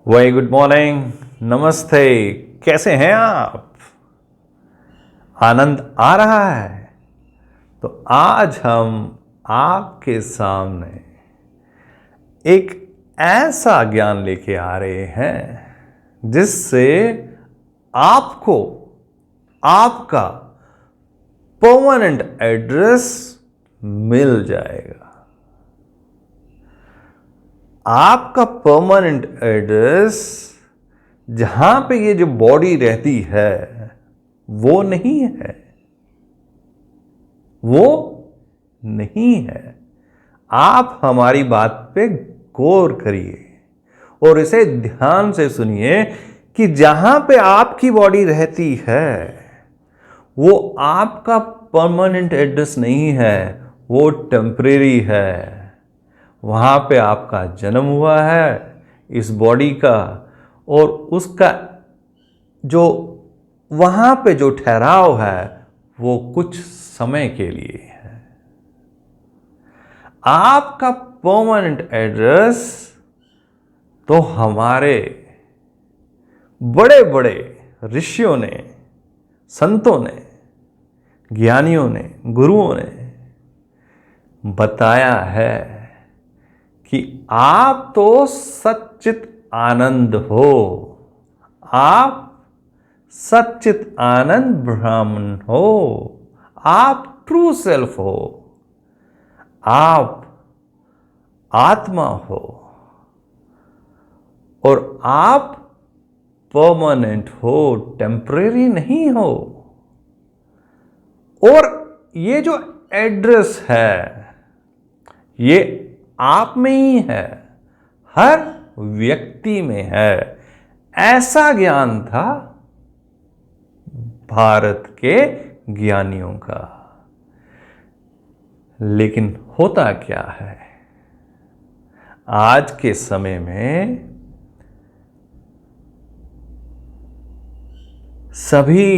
Very good morning, नमस्ते। कैसे हैं आप? आनंद आ रहा है? तो आज हम आपके सामने एक ऐसा ज्ञान लेके आ रहे हैं जिससे आपको आपका परमानेंट एड्रेस मिल जाएगा। आपका परमानेंट एड्रेस जहां पे ये जो बॉडी रहती है वो नहीं है, वो नहीं है। आप हमारी बात पे गौर करिए और इसे ध्यान से सुनिए कि जहां पे आपकी बॉडी रहती है वो आपका परमानेंट एड्रेस नहीं है, वो टेम्परेरी है। वहां पे आपका जन्म हुआ है इस बॉडी का, और उसका जो वहां पे जो ठहराव है वो कुछ समय के लिए है। आपका परमानेंट एड्रेस तो हमारे बड़े बड़े ऋषियों ने, संतों ने, ज्ञानियों ने, गुरुओं ने बताया है कि आप तो सच्चित आनंद हो, आप सच्चित आनंद ब्राह्मण हो, आप ट्रू सेल्फ हो, आप आत्मा हो और आप परमानेंट हो, टेम्परेरी नहीं हो। और ये जो एड्रेस है ये आप में ही है, हर व्यक्ति में है। ऐसा ज्ञान था भारत के ज्ञानियों का। लेकिन होता क्या है, आज के समय में सभी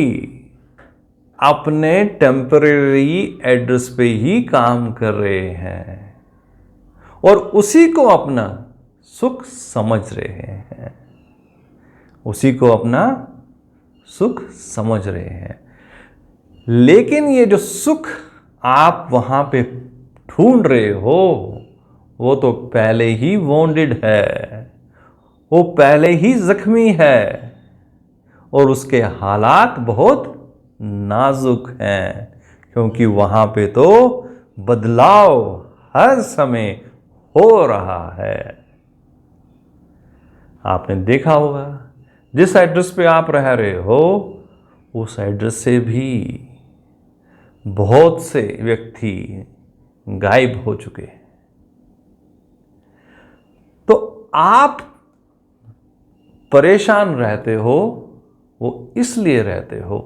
अपने टेम्परेरी एड्रेस पे ही काम कर रहे हैं और उसी को अपना सुख समझ रहे हैं, उसी को अपना सुख समझ रहे हैं। लेकिन ये जो सुख आप वहां पे ढूंढ रहे हो वो तो पहले ही वॉन्डेड है, वो पहले ही जख्मी है और उसके हालात बहुत नाजुक हैं, क्योंकि वहां पे तो बदलाव हर समय हो रहा है। आपने देखा होगा जिस एड्रेस पे आप रह रहे हो उस एड्रेस से भी बहुत से व्यक्ति गायब हो चुके हैं। तो आप परेशान रहते हो, वो इसलिए रहते हो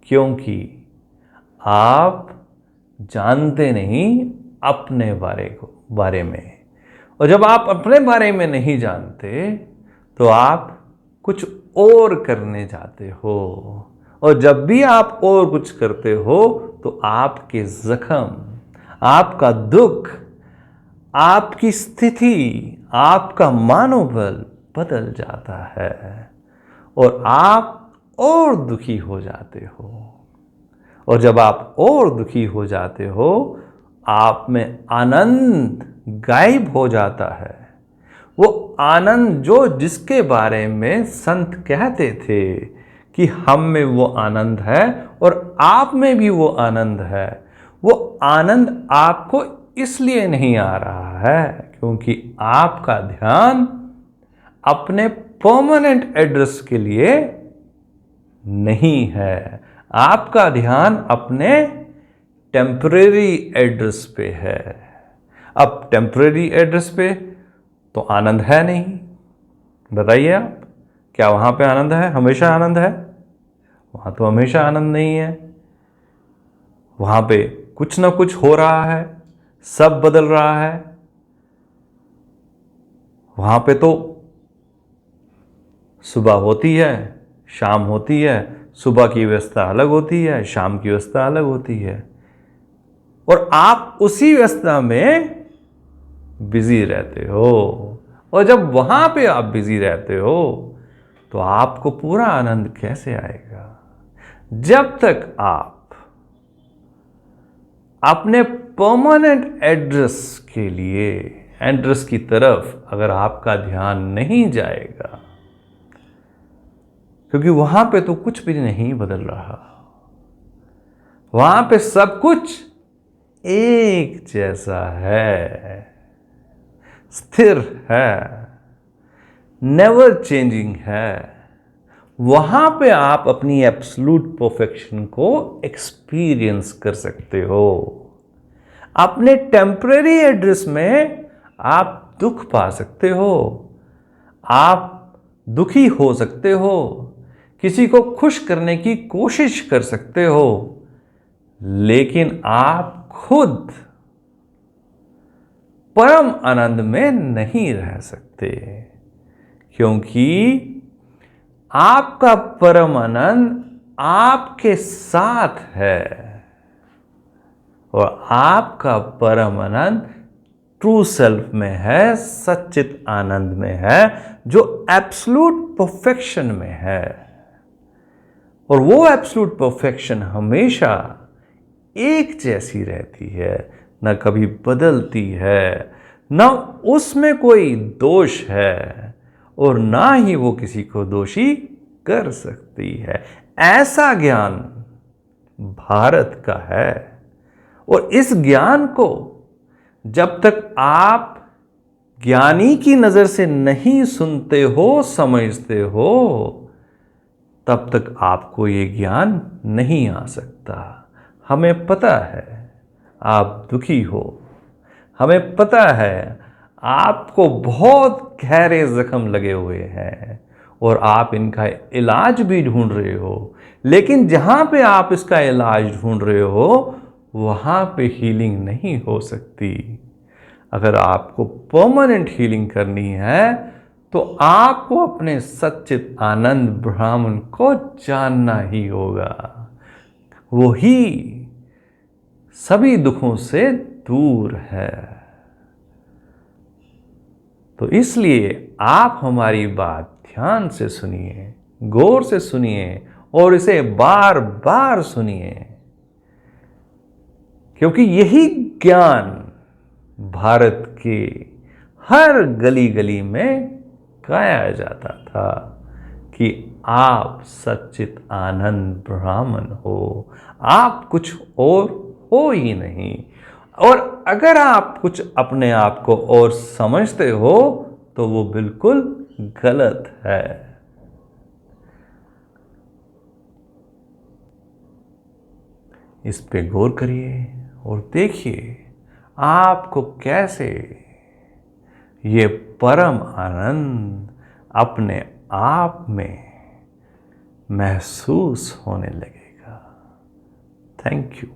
क्योंकि आप जानते नहीं अपने बारे में। और जब आप अपने बारे में नहीं जानते तो आप कुछ और करने जाते हो, और जब भी आप और कुछ करते हो तो आपके जख्म, आपका दुख, आपकी स्थिति, आपका मनोबल बदल जाता है और आप और दुखी हो जाते हो। और जब आप और दुखी हो जाते हो आप में आनंद गायब हो जाता है। वो आनंद जो जिसके बारे में संत कहते थे कि हम में वो आनंद है और आप में भी वो आनंद है, वो आनंद आपको इसलिए नहीं आ रहा है क्योंकि आपका ध्यान अपने परमानेंट एड्रेस के लिए नहीं है, आपका ध्यान अपने टेम्परेरी एड्रेस पे है। अब टेम्परेरी एड्रेस पे तो आनंद है नहीं। बताइए आप, क्या वहां पे आनंद है? हमेशा आनंद है? वहां तो हमेशा आनंद नहीं है। वहां पे कुछ ना कुछ हो रहा है, सब बदल रहा है। वहां पे तो सुबह होती है, शाम होती है, सुबह की व्यवस्था अलग होती है, शाम की व्यवस्था अलग होती है, और आप उसी व्यवस्था में बिजी रहते हो और जब वहां पे आप बिजी रहते हो तो आपको पूरा आनंद कैसे आएगा? जब तक आप अपने परमानेंट एड्रेस के लिए, एड्रेस की तरफ अगर आपका ध्यान नहीं जाएगा, क्योंकि वहां पे तो कुछ भी नहीं बदल रहा, वहां पे सब कुछ एक जैसा है, स्थिर है, नेवर चेंजिंग है, वहां पे आप अपनी एब्सोल्यूट परफेक्शन को एक्सपीरियंस कर सकते हो। अपने टेम्परेरी एड्रेस में आप दुख पा सकते हो, आप दुखी हो सकते हो, किसी को खुश करने की कोशिश कर सकते हो, लेकिन आप खुद परम आनंद में नहीं रह सकते, क्योंकि आपका परम आनंद आपके साथ है और आपका परम आनंद ट्रू सेल्फ में है, सच्चित आनंद में है, जो एब्सोल्यूट परफेक्शन में है। और वो एब्सोल्यूट परफेक्शन हमेशा एक जैसी रहती है, न कभी बदलती है, न उसमें कोई दोष है और ना ही वो किसी को दोषी कर सकती है। ऐसा ज्ञान भारत का है और इस ज्ञान को जब तक आप ज्ञानी की नजर से नहीं सुनते हो, समझते हो, तब तक आपको ये ज्ञान नहीं आ सकता। हमें पता है आप दुखी हो, हमें पता है आपको बहुत गहरे जख्म लगे हुए हैं और आप इनका इलाज भी ढूंढ रहे हो, लेकिन जहां पे आप इसका इलाज ढूंढ रहे हो वहां पे हीलिंग नहीं हो सकती। अगर आपको परमानेंट हीलिंग करनी है तो आपको अपने सच्चित आनंद ब्राह्मण को जानना ही होगा। वो ही सभी दुखों से दूर है। तो इसलिए आप हमारी बात ध्यान से सुनिए, गौर से सुनिए और इसे बार बार सुनिए, क्योंकि यही ज्ञान भारत के हर गली गली में गाया जाता था कि आप सच्चित आनंद ब्राह्मण हो, आप कुछ और हो ही नहीं। और अगर आप कुछ अपने आप को और समझते हो तो वो बिल्कुल गलत है। इस पे गौर करिए और देखिए आपको कैसे ये परम आनंद अपने आप में महसूस होने लगेगा। Thank you.